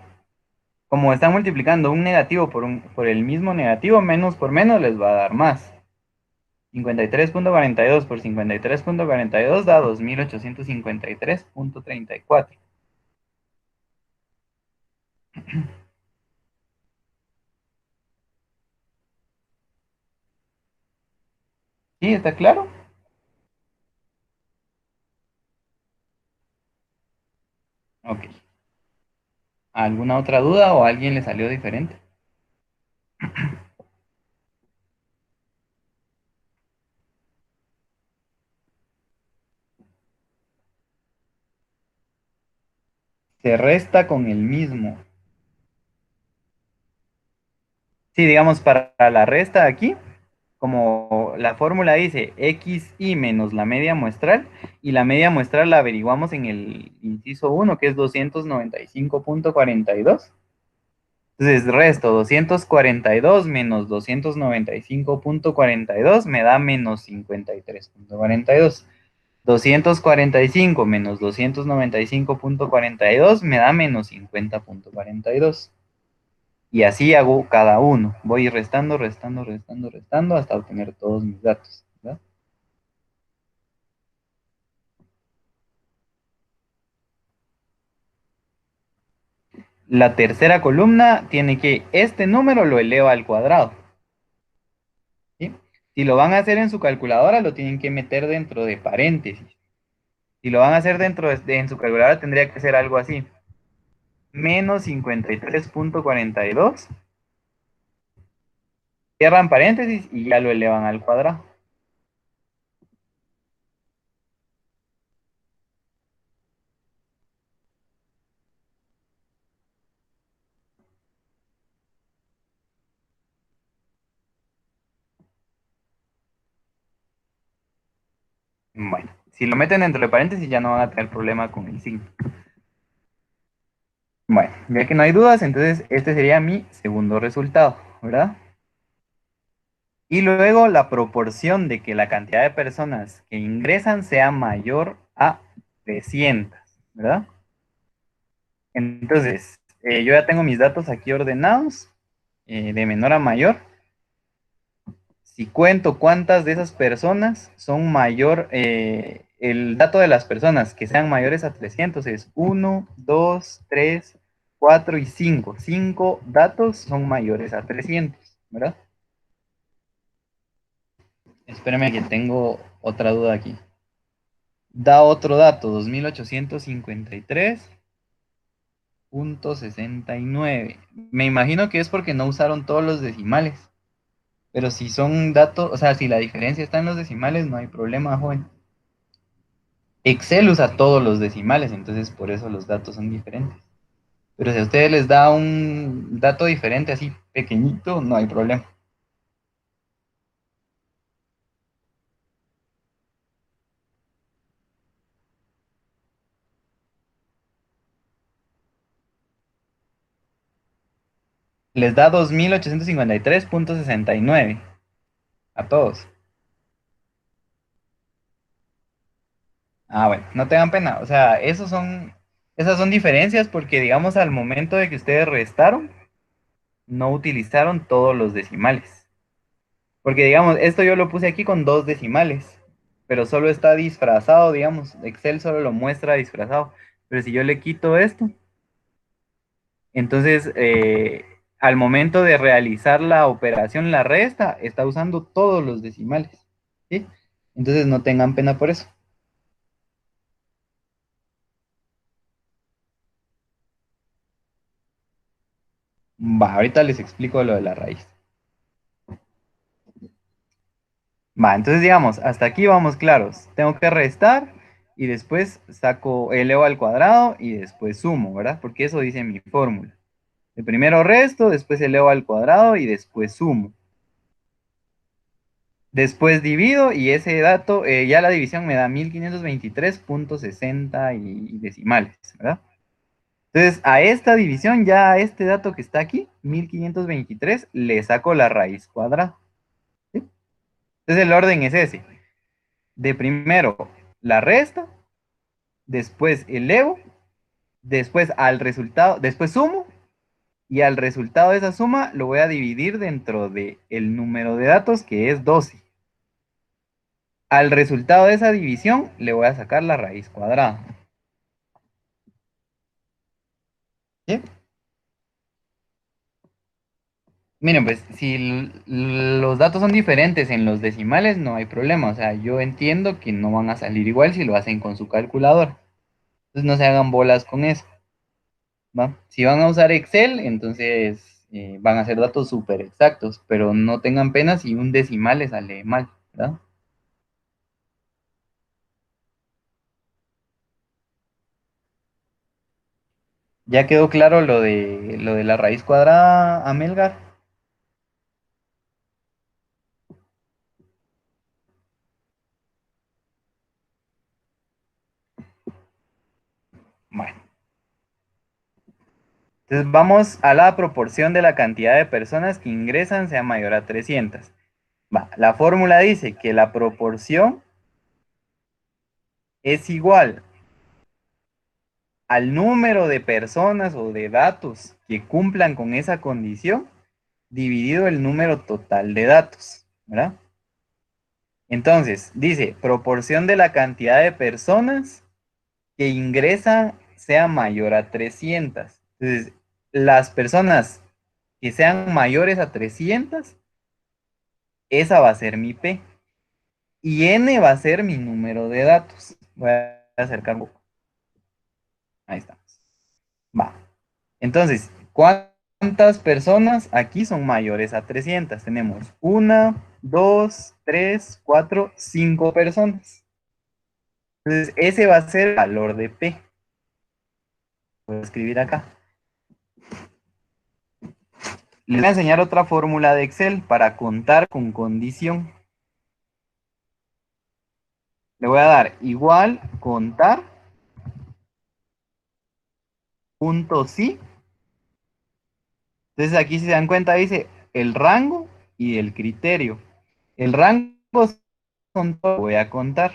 como están multiplicando un negativo por el mismo negativo, menos por menos les va a dar más. 53.42 por 53.42 da 2853.34. ¿Sí? ¿Está claro? Ok. ¿Alguna otra duda o a alguien le salió diferente? Se resta con el mismo. Sí, digamos, para la resta aquí, como la fórmula dice xi menos la media muestral, y la media muestral la averiguamos en el inciso uno, que es 295.42. Entonces resto 242 menos 295.42 me da menos 53.42. 245 menos 295.42 me da menos 50.42. Y así hago cada uno. Voy restando, restando, restando, restando hasta obtener todos mis datos, ¿verdad? La tercera columna tiene que este número lo eleva al cuadrado, ¿sí? Si lo van a hacer en su calculadora, lo tienen que meter dentro de paréntesis. Si lo van a hacer en su calculadora, tendría que ser algo así. Menos 53.42. Cierran paréntesis y ya lo elevan al cuadrado. Bueno, si lo meten dentro de paréntesis ya no van a tener problema con el signo. Bueno, ya que no hay dudas, entonces este sería mi segundo resultado, ¿verdad? Y luego la proporción de que la cantidad de personas que ingresan sea mayor a 300, ¿verdad? Entonces, yo ya tengo mis datos aquí ordenados, de menor a mayor. Si cuento cuántas de esas personas son mayor, el dato de las personas que sean mayores a 300 es uno, 2, 3, 4 y 5. 5 datos son mayores a 300, ¿verdad? Espérame que tengo otra duda aquí. da otro dato, 2853.69. Me imagino que es porque no usaron todos los decimales. Pero si son datos, o sea, si la diferencia está en los decimales, no hay problema, joven. Excel usa todos los decimales, entonces por eso los datos son diferentes. Pero si a ustedes les da un dato diferente, así pequeñito, no hay problema. Les da 2853.69 a todos. Ah, bueno, no tengan pena. O sea, esas son diferencias porque, digamos, al momento de que ustedes restaron, no utilizaron todos los decimales. Porque, digamos, esto yo lo puse aquí con dos decimales, pero solo está disfrazado, digamos. Excel solo lo muestra disfrazado. Pero si yo le quito esto, entonces al momento de realizar la operación, la resta, está usando todos los decimales. ¿Sí? Entonces no tengan pena por eso. Va, ahorita les explico lo de la raíz. Va, entonces digamos, hasta aquí vamos claros. Tengo que restar y después saco, elevo al cuadrado y después sumo, ¿verdad? Porque eso dice mi fórmula. De primero resto, después elevo al cuadrado y después sumo. Después divido y ese dato, ya la división me da 1523.60 y decimales, ¿verdad? Entonces a esta división, ya a este dato que está aquí, 1523, le saco la raíz cuadrada. ¿Sí? Entonces el orden es ese. De primero la resta, después elevo, después al resultado, después sumo y al resultado de esa suma lo voy a dividir dentro del número de datos que es 12. Al resultado de esa división le voy a sacar la raíz cuadrada. ¿Sí? Miren, pues si los datos son diferentes en los decimales, no hay problema. O sea, yo entiendo que no van a salir igual si lo hacen con su calculadora. Entonces no se hagan bolas con eso, ¿va? Si van a usar Excel, entonces van a ser datos súper exactos, pero no tengan pena si un decimal les sale mal, ¿verdad? ¿Ya quedó claro lo de la raíz cuadrada, Amelgar? Bueno, entonces vamos a la proporción de la cantidad de personas que ingresan sea mayor a 300. Va, la fórmula dice que la proporción es igual al número de personas o de datos que cumplan con esa condición dividido el número total de datos, ¿verdad? Entonces, dice, proporción de la cantidad de personas que ingresan sea mayor a 300. Entonces, las personas que sean mayores a 300, esa va a ser mi P. Y N va a ser mi número de datos. Voy a acercar un poco. Ahí estamos. Va. Entonces, ¿cuántas personas aquí son mayores a 300? Tenemos una, dos, tres, cuatro, cinco personas. Entonces, ese va a ser el valor de P. Voy a escribir acá. Les voy a enseñar otra fórmula de Excel para contar con condición. Le voy a dar igual contar punto sí. Entonces aquí si se dan cuenta dice el rango y el criterio. El rango son todo, voy a contar,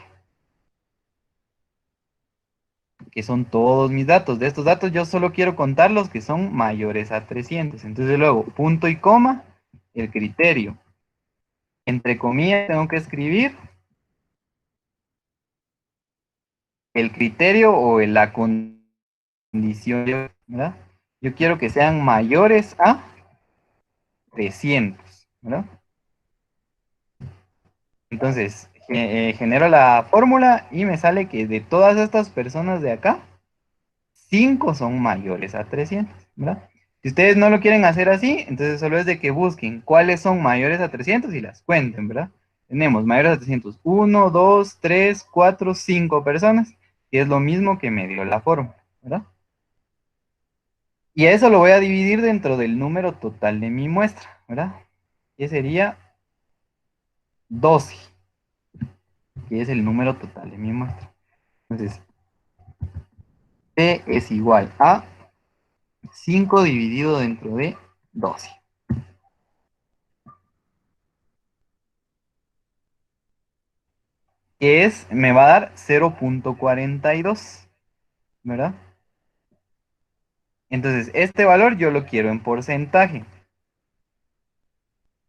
que son todos mis datos. De estos datos yo solo quiero contar los que son mayores a 300. Entonces luego punto y coma, el criterio. Entre comillas tengo que escribir el criterio o la condición, ¿verdad? Yo quiero que sean mayores a 300, ¿verdad? Entonces, genero la fórmula y me sale que de todas estas personas de acá, 5 son mayores a 300, ¿verdad? Si ustedes no lo quieren hacer así, entonces solo es de que busquen cuáles son mayores a 300 y las cuenten, ¿verdad? Tenemos mayores a 300, 1, 2, 3, 4, 5 personas, y es lo mismo que me dio la fórmula, ¿verdad? Y a eso lo voy a dividir dentro del número total de mi muestra, ¿verdad? Que sería 12, que es el número total de mi muestra. Entonces, P es igual a 5 dividido dentro de 12, que es, me va a dar 0,42, ¿verdad? Entonces, este valor yo lo quiero en porcentaje.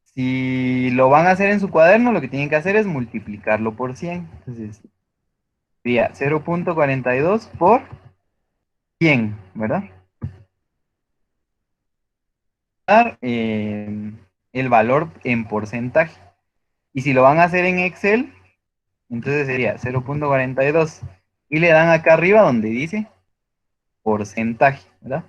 Si lo van a hacer en su cuaderno, lo que tienen que hacer es multiplicarlo por 100. Entonces, sería 0,42 por 100, ¿verdad? Dar el valor en porcentaje. Y si lo van a hacer en Excel, entonces sería 0,42. Y le dan acá arriba donde dice porcentaje, ¿verdad?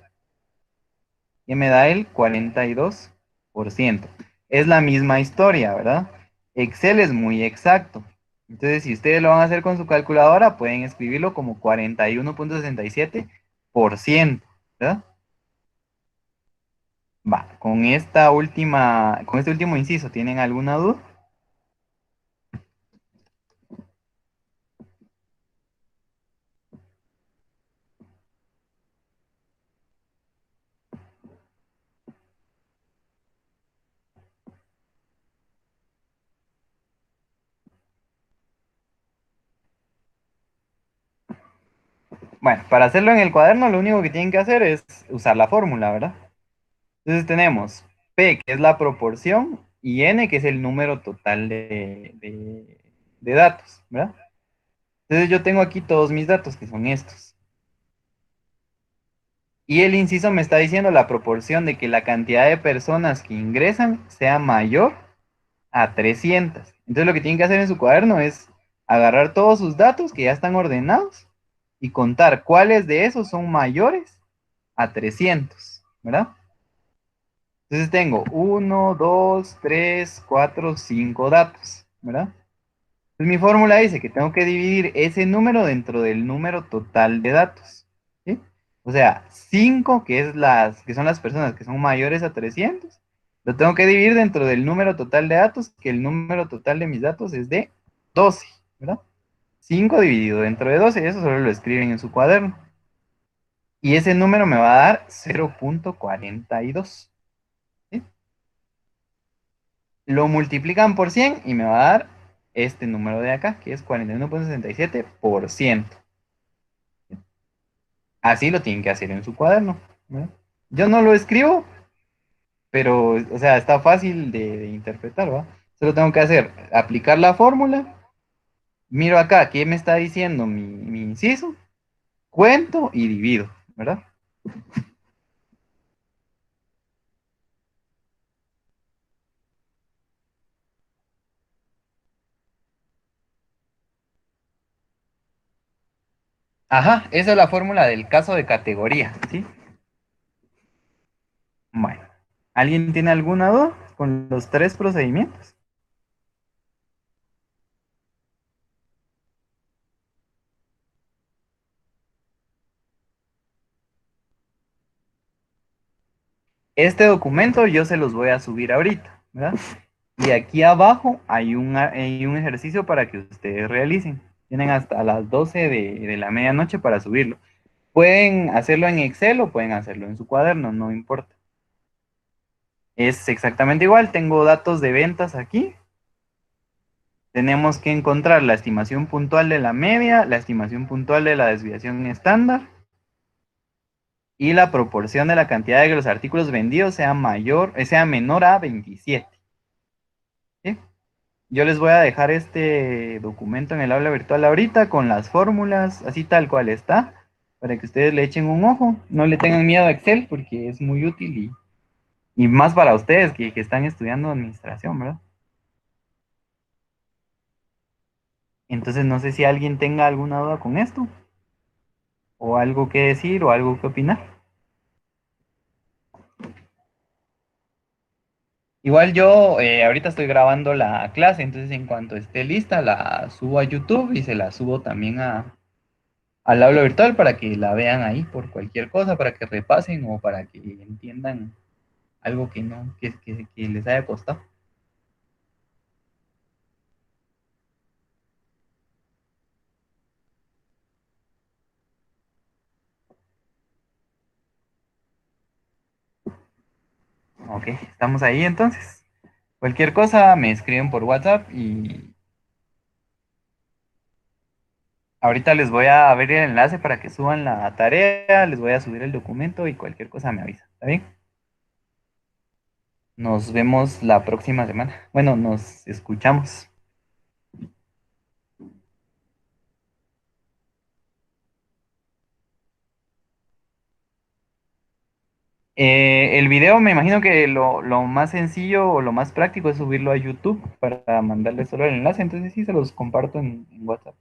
Que me da el 42%. Es la misma historia, ¿verdad? Excel es muy exacto. Entonces, si ustedes lo van a hacer con su calculadora, pueden escribirlo como 41,67%, ¿verdad? Va, con este último inciso, ¿tienen alguna duda? Bueno, para hacerlo en el cuaderno, lo único que tienen que hacer es usar la fórmula, ¿verdad? Entonces tenemos P, que es la proporción, y N, que es el número total de datos, ¿verdad? Entonces yo tengo aquí todos mis datos, que son estos. Y el inciso me está diciendo la proporción de que la cantidad de personas que ingresan sea mayor a 300. Entonces lo que tienen que hacer en su cuaderno es agarrar todos sus datos que ya están ordenados y contar cuáles de esos son mayores a 300, ¿verdad? Entonces tengo uno, 2, 3, 4, 5 datos, ¿verdad? Entonces mi fórmula dice que tengo que dividir ese número dentro del número total de datos, ¿sí? O sea, 5 que son las personas que son mayores a 300, lo tengo que dividir dentro del número total de datos, que el número total de mis datos es de 12, ¿verdad? 5 dividido dentro de 12, eso solo lo escriben en su cuaderno. Y ese número me va a dar 0,42, ¿sí? Lo multiplican por 100 y me va a dar este número de acá, que es 41,67%. Así lo tienen que hacer en su cuaderno, ¿verdad? Yo no lo escribo, pero, o sea, está fácil de interpretar, ¿va? Solo tengo que hacer, aplicar la fórmula, miro acá qué me está diciendo mi inciso, cuento y divido, ¿verdad? Ajá, esa es la fórmula del caso de categoría, ¿sí? Bueno, ¿alguien tiene alguna duda con los tres procedimientos? Este documento yo se los voy a subir ahorita, ¿verdad? Y aquí abajo hay un ejercicio para que ustedes realicen. Tienen hasta las 12 de la medianoche para subirlo. Pueden hacerlo en Excel o pueden hacerlo en su cuaderno, no importa. Es exactamente igual. Tengo datos de ventas aquí. Tenemos que encontrar la estimación puntual de la media, la estimación puntual de la desviación estándar y la proporción de la cantidad de que los artículos vendidos sea menor a 27. ¿Sí? Yo les voy a dejar este documento en el aula virtual ahorita con las fórmulas, así tal cual está, para que ustedes le echen un ojo. No le tengan miedo a Excel porque es muy útil y más para ustedes que están estudiando administración, ¿verdad? Entonces no sé si alguien tenga alguna duda con esto, o algo que decir, o algo que opinar. Igual yo ahorita estoy grabando la clase, entonces en cuanto esté lista la subo a YouTube y se la subo también al aula virtual para que la vean ahí por cualquier cosa, para que repasen o para que entiendan algo que no, que les haya costado. Ok, estamos ahí entonces. Cualquier cosa me escriben por WhatsApp y ahorita les voy a abrir el enlace para que suban la tarea, les voy a subir el documento y cualquier cosa me avisa. ¿Está bien? Nos vemos la próxima semana. Bueno, nos escuchamos. El video me imagino que lo más sencillo o lo más práctico es subirlo a YouTube para mandarles solo el enlace, entonces sí se los comparto en WhatsApp.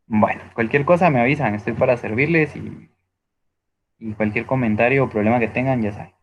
Bueno, cualquier cosa me avisan, estoy para servirles y cualquier comentario o problema que tengan, ya saben.